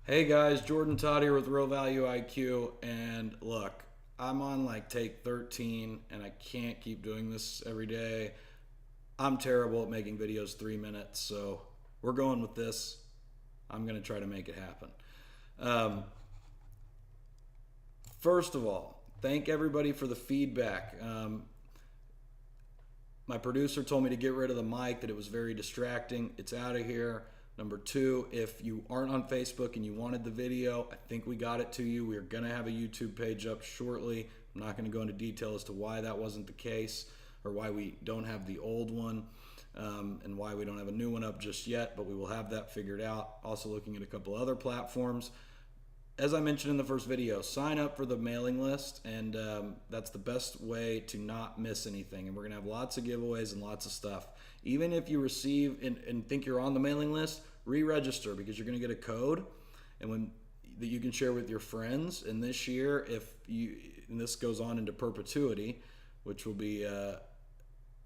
Hey guys, Jordan Todd here with Real Value IQ. And look, I'm on like take 13 and I can't keep doing this every day. I'm terrible at making videos 3 minutes, so we're going with this. I'm going to try to make it happen. Um, First of all, thank everybody for the feedback. My producer told me to get rid of the mic, that it was very distracting. It's out of here. Number two, if you aren't on Facebook and you wanted the video, I think we got it to you. We are going to have a YouTube page up shortly. I'm not going to go into detail as to why that wasn't the case or why we don't have the old one, and why we don't have a new one up just yet, but we will have that figured out. Also looking at a couple other platforms. As I mentioned in the first video, sign up for the mailing list, and that's the best way to not miss anything. And we're going to have lots of giveaways and lots of stuff. Even if you receive and think you're on the mailing list, re-register, because you're going to get a code and that you can share with your friends. And this year, and this goes on into perpetuity, which will be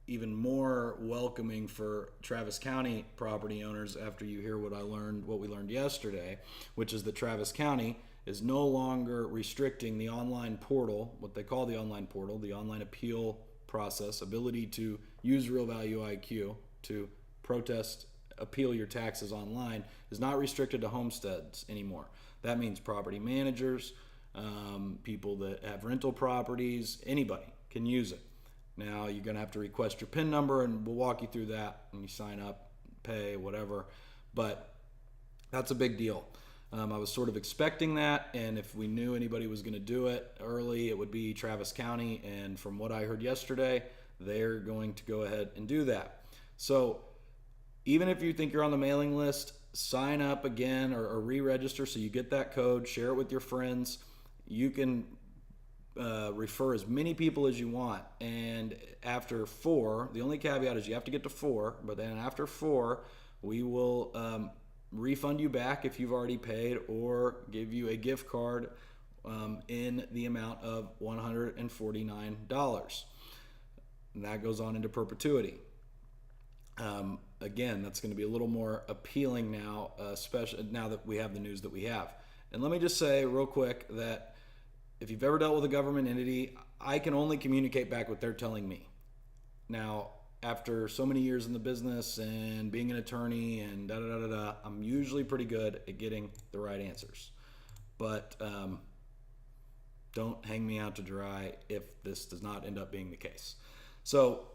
even more welcoming for Travis County property owners after you hear what we learned yesterday, which is that Travis County is no longer restricting the online portal, what they call the online portal, the online appeal process, ability to use Real Value IQ to appeal your taxes online, is not restricted to homesteads anymore. That means property managers, people that have rental properties, anybody can use it. Now you're going to have to request your PIN number, and we'll walk you through that when you sign up, pay, whatever. But that's a big deal. I was sort of expecting that, and if we knew anybody was going to do it early, it would be Travis County. And from what I heard yesterday, they're going to go ahead and do that. So even if you think you're on the mailing list, sign up again or re-register so you get that code, share it with your friends. You can refer as many people as you want, and after 4, the only caveat is you have to get to 4, but then after 4 we will refund you back if you've already paid, or give you a gift card in the amount of $149, and that goes on into perpetuity. Again, that's going to be a little more appealing now, especially now that we have the news that we have. And let me just say real quick that if you've ever dealt with a government entity, I can only communicate back what they're telling me. Now, after so many years in the business and being an attorney and I'm usually pretty good at getting the right answers. But don't hang me out to dry if this does not end up being the case. So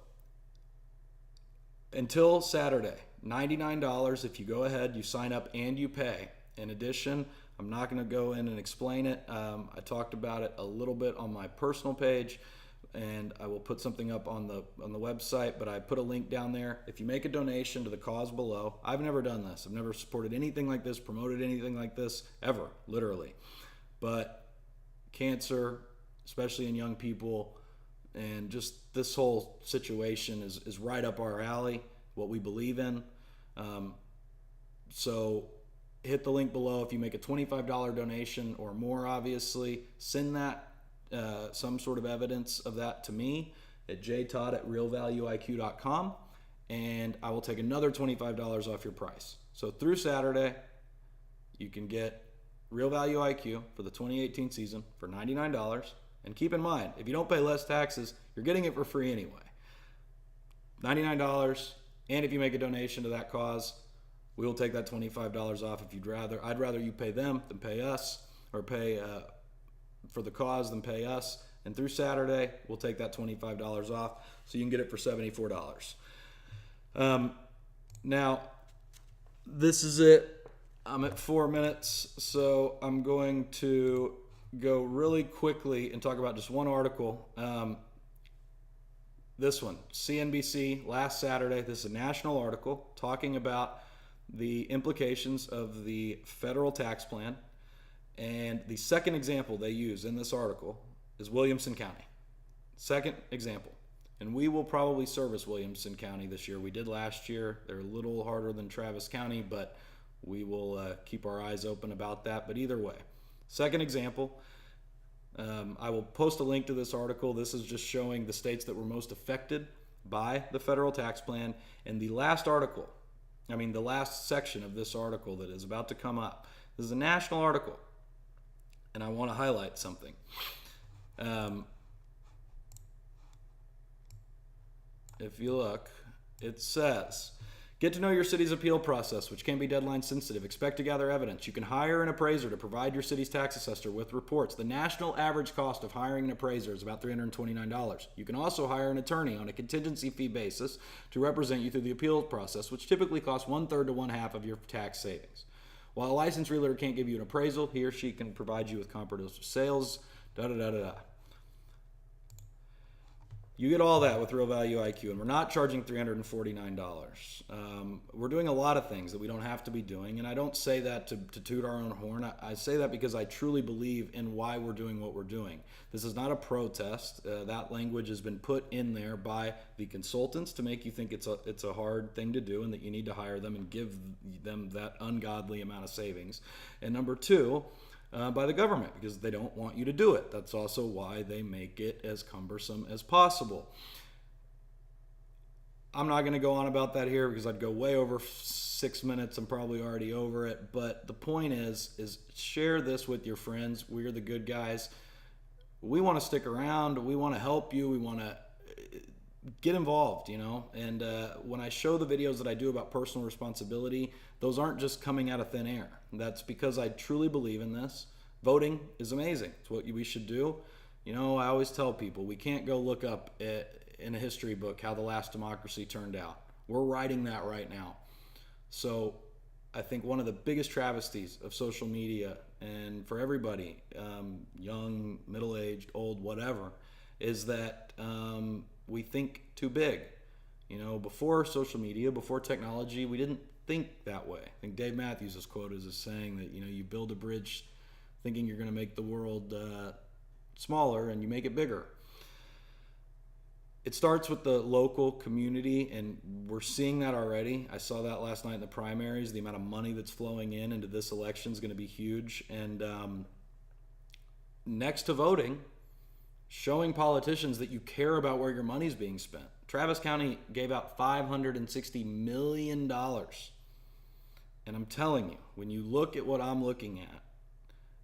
until Saturday, $99 if you go ahead, you sign up and you pay. In addition, I'm not going to go in and explain it. I talked about it a little bit on my personal page, and I will put something up on the website, but I put a link down there. If you make a donation to the cause below, I've never done this. I've never supported anything like this, promoted anything like this, ever, literally. But cancer, especially in young people, and just this whole situation is right up our alley, what we believe in. So hit the link below. If you make a $25 donation or more, obviously, send that some sort of evidence of that to me at jtodd@realvalueiq.com, and I will take another $25 off your price. So through Saturday, you can get Real Value IQ for the 2018 season for $99. And keep in mind, if you don't pay less taxes, you're getting it for free anyway. $99, and if you make a donation to that cause, we will take that $25 off if you'd rather. I'd rather you pay them than pay us, or pay for the cause than pay us. And through Saturday, we'll take that $25 off, so you can get it for $74. Now, this is it. I'm at 4 minutes, so I'm going to go really quickly and talk about just one article. This one, CNBC, last Saturday. This is a national article talking about the implications of the federal tax plan. And the second example they use in this article is Williamson County. Second example. And we will probably service Williamson County this year. We did last year. They're a little harder than Travis County, but we will keep our eyes open about that. But either way, second example, I will post a link to this article. This is just showing the states that were most affected by the federal tax plan. And the last section of this article that is about to come up This is a national article, and I want to highlight something. If you look, it says, get to know your city's appeal process, which can be deadline sensitive. Expect to gather evidence. You can hire an appraiser to provide your city's tax assessor with reports. The national average cost of hiring an appraiser is about $329. You can also hire an attorney on a contingency fee basis to represent you through the appeal process, which typically costs 1/3 to 1/2 of your tax savings. While a licensed realtor can't give you an appraisal, he or she can provide you with comparative sales, da-da-da-da-da. You get all that with Real Value IQ, and we're not charging $349. We're doing a lot of things that we don't have to be doing, and I don't say that to toot our own horn. I say that because I truly believe in why we're doing what we're doing. This is not a protest. That language has been put in there by the consultants to make you think it's a hard thing to do and that you need to hire them and give them that ungodly amount of savings. And number two, by the government, because they don't want you to do it. That's also why they make it as cumbersome as possible. I'm not going to go on about that here because I'd go way over 6 minutes. I'm probably already over it. But the point is share this with your friends. We're the good guys. We want to stick around. We want to help you. We want to get involved, you know. And when I show the videos that I do about personal responsibility, those aren't just coming out of thin air. That's because I truly believe in this. Voting is amazing. It's what we should do. You know, I always tell people we can't go look up in a history book how the last democracy turned out. We're writing that right now. So I think one of the biggest travesties of social media, and for everybody, young, middle-aged, old, whatever, is that we think too big. You know, before social media, before technology, we didn't think that way. I think Dave Matthews is quoted as saying that, you know, you build a bridge thinking you're going to make the world smaller and you make it bigger. It starts with the local community, and we're seeing that already. I saw that last night in the primaries. The amount of money that's flowing into this election is going to be huge. And next to voting, showing politicians that you care about where your money's being spent. Travis County gave out $560 million. And I'm telling you, when you look at what I'm looking at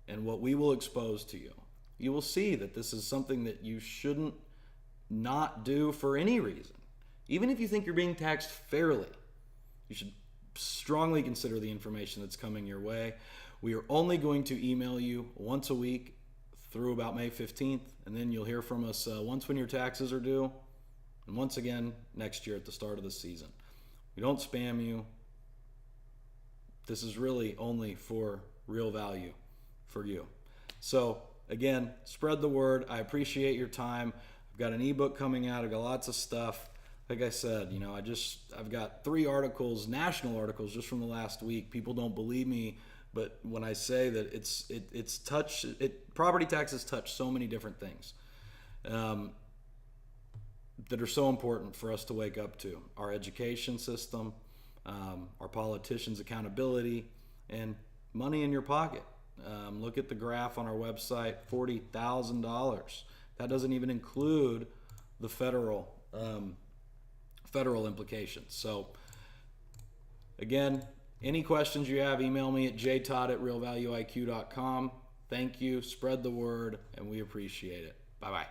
and what we will expose to you, you will see that this is something that you shouldn't not do for any reason. Even if you think you're being taxed fairly, you should strongly consider the information that's coming your way. We are only going to email you once a week through about May 15th, and then you'll hear from us once when your taxes are due, and once again next year at the start of the season. We don't spam you. This is really only for real value for you. So again, spread the word. I appreciate your time. I've got an ebook coming out. I've got lots of stuff. Like I said, you know, I've got 3 articles, national articles, just from the last week. People don't believe me, but when I say that property taxes touch so many different things that are so important for us to wake up to. Our education system, our politicians' accountability, and money in your pocket. Look at the graph on our website, $40,000. That doesn't even include the federal implications. So again, any questions you have, email me at jtodd@realvalueiq.com. Thank you, spread the word, and we appreciate it. Bye-bye.